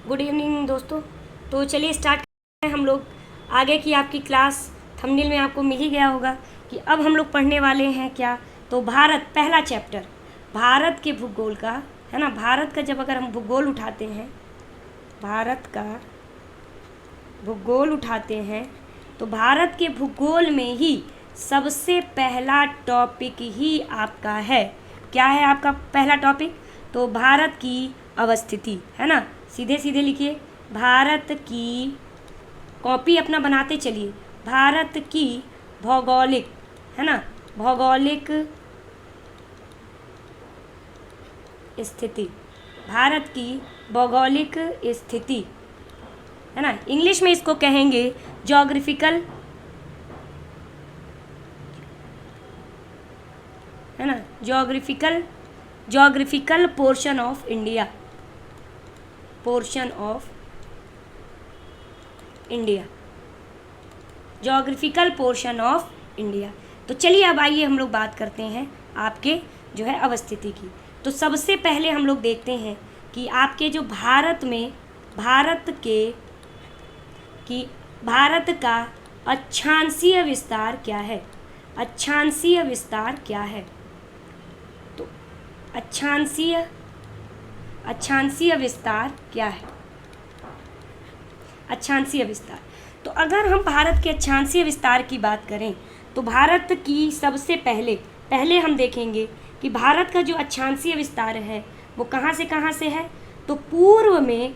Good evening दोस्तों। तो चलिए स्टार्ट करते हैं हम लोग। आगे की आपकी क्लास थंबनेल में आपको मिल ही गया होगा कि अब हम लोग पढ़ने वाले हैं क्या। तो भारत, पहला चैप्टर भारत के भूगोल का है ना। भारत का जब अगर हम भूगोल उठाते हैं, भारत का भूगोल उठाते हैं तो भारत के भूगोल में ही सबसे पहला टॉपिक ही आपका है। क्या है आपका पहला टॉपिक? तो भारत की अवस्थिति, है ना। सीधे सीधे लिखिए, भारत की, कॉपी अपना बनाते चलिए, भारत की भौगोलिक, है ना, भौगोलिक स्थिति, भारत की भौगोलिक स्थिति, है ना। इंग्लिश में इसको कहेंगे ज्योग्राफिकल, है ना, geographical portion of India, portion of India, geographical portion of India. तो चलिए अब आइए हम लोग बात करते हैं आपके जो है अवस्थिति की। तो सबसे पहले हम लोग देखते हैं कि आपके जो भारत में, भारत का अक्षांशीय विस्तार क्या है। अक्षांशीय विस्तार क्या है? तो अक्षांशीय विस्तार क्या है? अक्षांशीय विस्तार, तो अगर हम भारत के अक्षांशीय विस्तार की बात करें तो भारत की सबसे पहले हम देखेंगे कि भारत का जो अक्षांशीय विस्तार है वो कहाँ से है। तो पूर्व में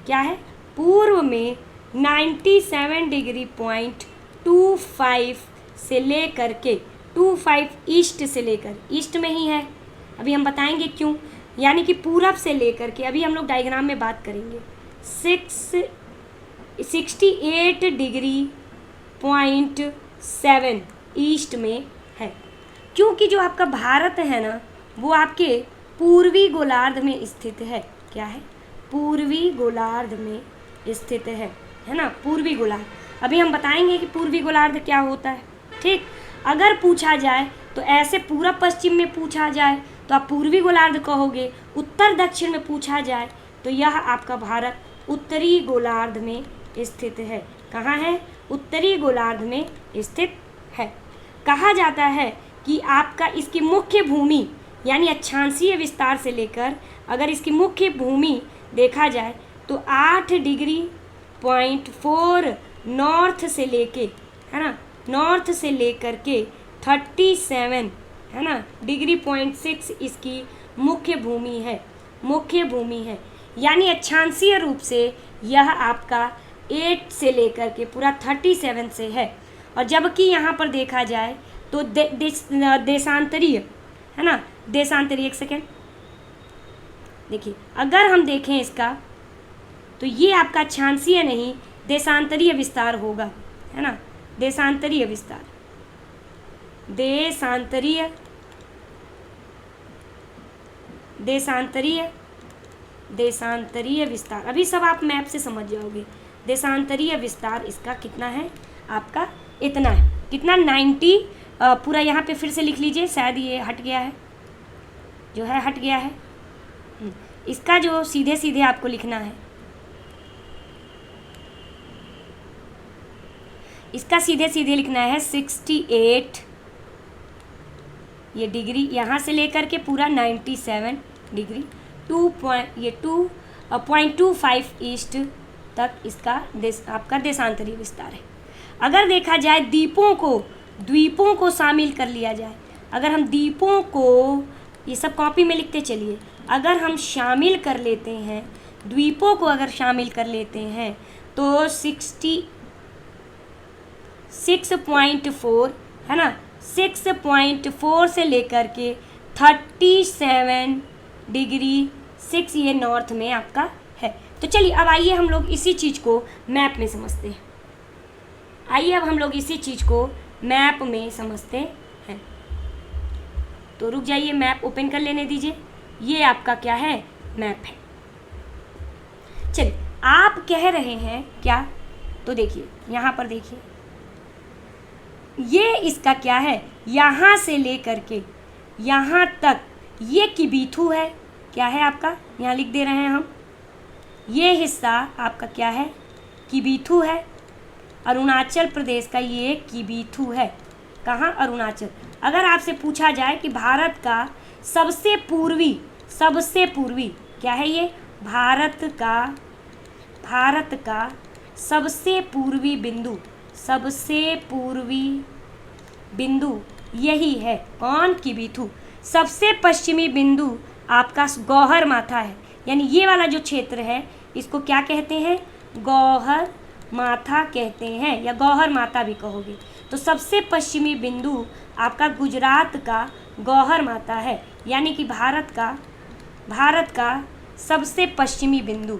क्या है? पूर्व में 97 डिग्री पॉइंट 25 से लेकर के 25 ईस्ट से लेकर, ईस्ट में ही है, अभी हम बताएंगे क्यों, यानी कि पूरब से लेकर के, अभी हम लोग डायग्राम में बात करेंगे, 68 डिग्री पॉइंट 7 ईस्ट में है। क्योंकि जो आपका भारत है ना वो आपके पूर्वी गोलार्ध में स्थित है। क्या है? पूर्वी गोलार्ध में स्थित है ना, पूर्वी गोलार्ध। अभी हम बताएंगे कि पूर्वी गोलार्ध क्या होता है। ठीक, अगर पूछा जाए तो ऐसे पूरब पश्चिम में पूछा जाए तो आप पूर्वी गोलार्ध कहोगे, उत्तर दक्षिण में पूछा जाए तो यह आपका भारत उत्तरी गोलार्ध में स्थित है। कहाँ है? उत्तरी गोलार्ध में स्थित है। कहा जाता है कि आपका इसकी मुख्य भूमि, यानी अक्षांशीय विस्तार से लेकर अगर इसकी मुख्य भूमि देखा जाए तो 8 डिग्री पॉइंट 4 नॉर्थ से लेके, है ना, नॉर्थ से लेकर के 37, है ना, डिग्री पॉइंट 6 इसकी मुख्य भूमि है। यानी अक्षांशीय रूप से यह आपका 8 से लेकर के पूरा 37 से है। और जबकि यहाँ पर देखा जाए तो देशांतरीय, है ना, देशांतरीय, एक सेकेंड देखिए, अगर हम देखें इसका तो ये आपका अक्षांशीय नहीं, देशांतरीय विस्तार होगा, है ना, देशांतरीय विस्तार, देशांतरीय विस्तार। अभी सब आप मैप से समझ जाओगे। देशांतरीय विस्तार इसका कितना है? आपका इतना है। कितना? 90। पूरा यहाँ पे फिर से लिख लीजिए, शायद ये हट गया है, जो है हट गया है। इसका जो सीधे सीधे आपको लिखना है, इसका सीधे सीधे लिखना है 68 ये डिग्री, यहाँ से लेकर के पूरा 97 डिग्री 2.25 ईस्ट तक इसका आपका देशांतरीय विस्तार है। अगर देखा जाए द्वीपों को शामिल कर लिया जाए, अगर हम द्वीपों को, ये सब कॉपी में लिखते चलिए, अगर हम शामिल कर लेते हैं, द्वीपों को अगर शामिल कर लेते हैं तो 6.4, है ना, 6.4 से लेकर के 37 डिग्री 6 ये नॉर्थ में आपका है। तो चलिए अब आइए हम लोग इसी चीज़ को मैप में समझते हैं। तो रुक जाइए, मैप ओपन कर लेने दीजिए। ये आपका क्या है? मैप है। चलिए, आप कह रहे हैं क्या? तो देखिए यहाँ पर देखिए, ये इसका क्या है? यहाँ से लेकर के यहाँ तक ये किबीथू है। क्या है आपका? यहाँ लिख दे रहे हैं हम, ये हिस्सा आपका क्या है, किबीथु है। अरुणाचल प्रदेश का ये किबीथु है। कहाँ, अरुणाचल। अगर आपसे पूछा जाए कि भारत का सबसे पूर्वी क्या है ये, भारत का सबसे पूर्वी बिंदु यही है, कौन, किबीथु। सबसे पश्चिमी बिंदु आपका गौहर माथा है, यानी ये वाला जो क्षेत्र है इसको क्या कहते हैं, गौहर माथा कहते हैं, या गौहर माता भी कहोगे। तो सबसे पश्चिमी बिंदु आपका गुजरात का गौहर माता है, यानी कि भारत का सबसे पश्चिमी बिंदु।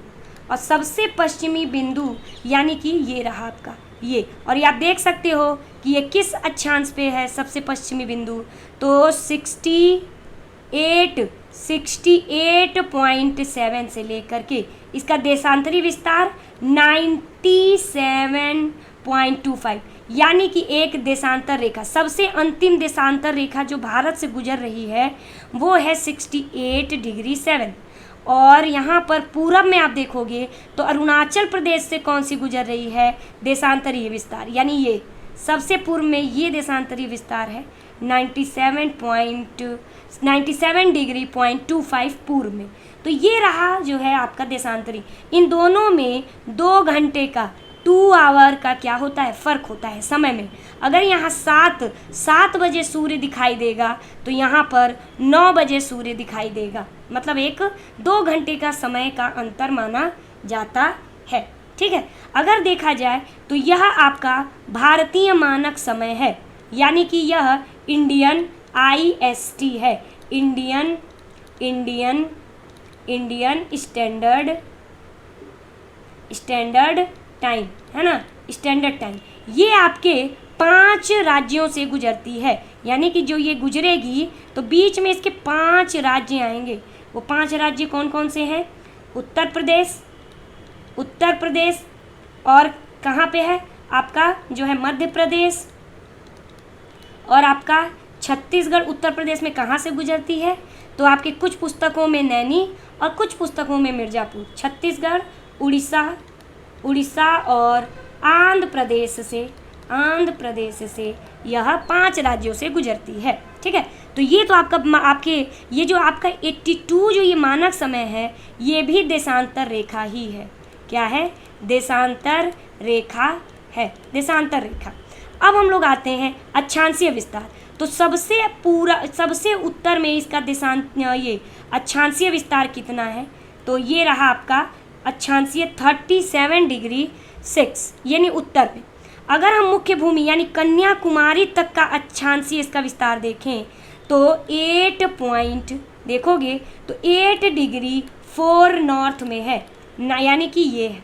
और सबसे पश्चिमी बिंदु यानी कि ये रहा आपका ये, और ये आप देख सकते हो कि ये किस अक्षांश पे है सबसे पश्चिमी बिंदु, तो 68.7 से लेकर के इसका देशांतरी विस्तार 97.25, यानी कि एक देशांतर रेखा, सबसे अंतिम देशांतर रेखा जो भारत से गुजर रही है वो है 68°7। और यहाँ पर पूरब में आप देखोगे तो अरुणाचल प्रदेश से कौन सी गुजर रही है, देशांतरीय विस्तार, यानी ये सबसे पूर्व में ये देशांतरीय विस्तार है 97.25 पूर्व में। तो ये रहा जो है आपका देशांतरी। इन दोनों में 2 घंटे का 2 आवर का क्या होता है, फ़र्क होता है समय में। अगर यहाँ 7 बजे सूर्य दिखाई देगा तो यहाँ पर 9 बजे सूर्य दिखाई देगा, मतलब 2 घंटे का समय का अंतर माना जाता है। ठीक है, अगर देखा जाए तो यह आपका भारतीय मानक समय है, यानी कि यह इंडियन IST है, इंडियन स्टैंडर्ड टाइम है ना, स्टैंडर्ड टाइम। ये आपके 5 राज्यों से गुजरती है, यानी कि जो ये गुजरेगी तो बीच में इसके 5 राज्य आएंगे। वो 5 राज्य कौन कौन से हैं, उत्तर प्रदेश, और कहाँ पे है आपका जो है मध्य प्रदेश, और आपका छत्तीसगढ़। उत्तर प्रदेश में कहाँ से गुजरती है, तो आपके कुछ पुस्तकों में नैनी और कुछ पुस्तकों में मिर्ज़ापुर। छत्तीसगढ़, उड़ीसा और आंध्र प्रदेश से यह 5 राज्यों से गुजरती है। ठीक है, तो ये तो आपके ये जो आपका 82 जो ये मानक समय है ये भी देशांतर रेखा ही है। क्या है, देशांतर रेखा है, देशांतर रेखा। अब हम लोग आते हैं अक्षांशीय विस्तार। तो सबसे उत्तर में इसका ये अक्षांशीय विस्तार कितना है, तो ये रहा आपका अक्षांशीय 37°6, यानी उत्तर में। अगर हम मुख्य भूमि यानी कन्याकुमारी तक का अक्षांशीय इसका विस्तार देखें तो 8.4 नॉर्थ में है, यानी कि ये है।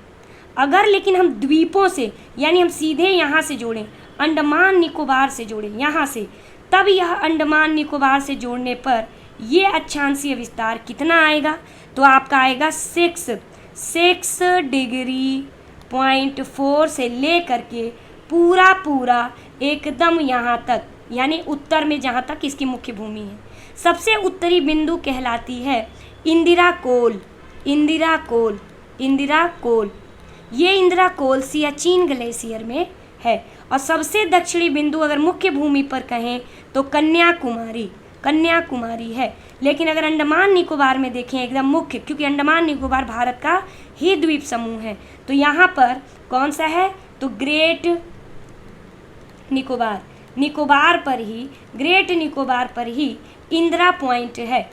अगर लेकिन हम द्वीपों से यानी हम सीधे यहाँ से जोड़ें, अंडमान निकोबार से जोड़ें यहाँ से, तब यह अंडमान निकोबार से जोड़ने पर ये अक्षांशीय विस्तार कितना आएगा, तो आपका आएगा 6.4 से लेकर के पूरा एकदम यहाँ तक, यानी उत्तर में जहाँ तक इसकी मुख्य भूमि है। सबसे उत्तरी बिंदु कहलाती है इंदिरा कोल। ये इंदिरा कोल सियाचिन ग्लेशियर में है। और सबसे दक्षिणी बिंदु अगर मुख्य भूमि पर कहें तो कन्याकुमारी है। लेकिन अगर अंडमान निकोबार में देखें एकदम मुख्य, क्योंकि अंडमान निकोबार भारत का ही द्वीप समूह है, तो यहाँ पर कौन सा है, तो ग्रेट निकोबार पर ही इंदिरा पॉइंट है,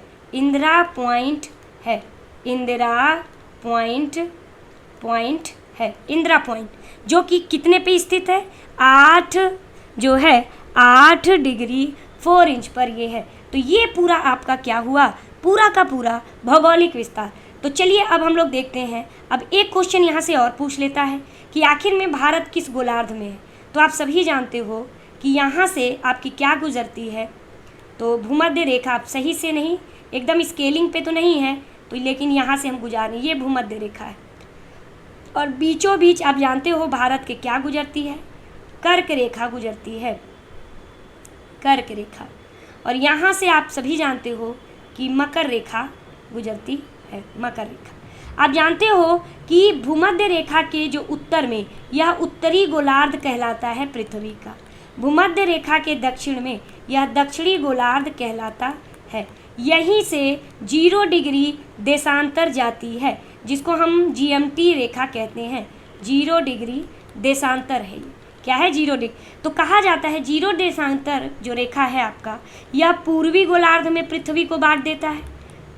इंदिरा पॉइंट जो कि कितने पे स्थित है, 8°4' पर ये है। तो ये पूरा आपका क्या हुआ, पूरा का पूरा भौगोलिक विस्तार। तो चलिए अब हम लोग देखते हैं। अब एक क्वेश्चन यहाँ से और पूछ लेता है कि आखिर में भारत किस गोलार्ध में है। तो आप सभी जानते हो कि यहाँ से आपकी क्या गुजरती है, तो भूमध्य रेखा। आप सही से नहीं, एकदम स्केलिंग पे तो नहीं है, तो लेकिन यहाँ से हम गुजार रहे हैं, ये भूमध्य रेखा है। और बीचों बीच आप जानते हो भारत के क्या गुजरती है, कर्क रेखा गुजरती है, कर्क रेखा। और यहाँ से आप सभी जानते हो कि मकर रेखा गुजरती है, मकर रेखा। आप जानते हो कि भूमध्य रेखा के जो उत्तर में यह उत्तरी गोलार्ध कहलाता है पृथ्वी का, भूमध्य रेखा के दक्षिण में यह दक्षिणी गोलार्ध कहलाता है। यहीं से 0 डिग्री देशांतर जाती है, जिसको हम GMT रेखा कहते हैं। 0 डिग्री देशांतर है, क्या है 0 डिग्री। तो कहा जाता है 0 देशांतर जो रेखा है आपका, यह पूर्वी गोलार्ध में पृथ्वी को बांट देता है,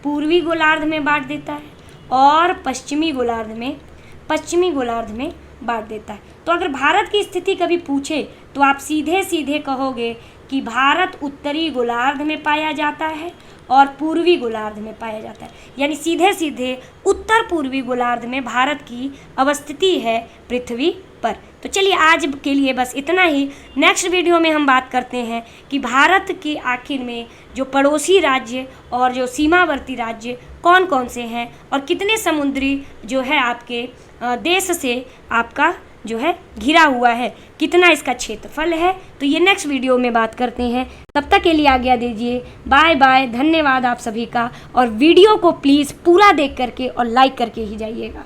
पूर्वी गोलार्ध में बांट देता है, और पश्चिमी गोलार्ध में बांट देता है। तो अगर भारत की स्थिति कभी पूछे तो आप सीधे सीधे कहोगे कि भारत उत्तरी गोलार्ध में पाया जाता है और पूर्वी गोलार्ध में पाया जाता है, यानी सीधे सीधे उत्तर पूर्वी गोलार्ध में भारत की अवस्थिति है पृथ्वी पर। तो चलिए आज के लिए बस इतना ही। नेक्स्ट वीडियो में हम बात करते हैं कि भारत के आखिर में जो पड़ोसी राज्य और जो सीमावर्ती राज्य कौन कौन से हैं और कितने समुद्री जो है आपके देश से आपका जो है घिरा हुआ है, कितना इसका क्षेत्रफल है। तो ये नेक्स्ट वीडियो में बात करते हैं। तब तक के लिए आज्ञा दीजिए, बाय बाय, धन्यवाद आप सभी का। और वीडियो को प्लीज़ पूरा देख करके और लाइक करके ही जाइएगा।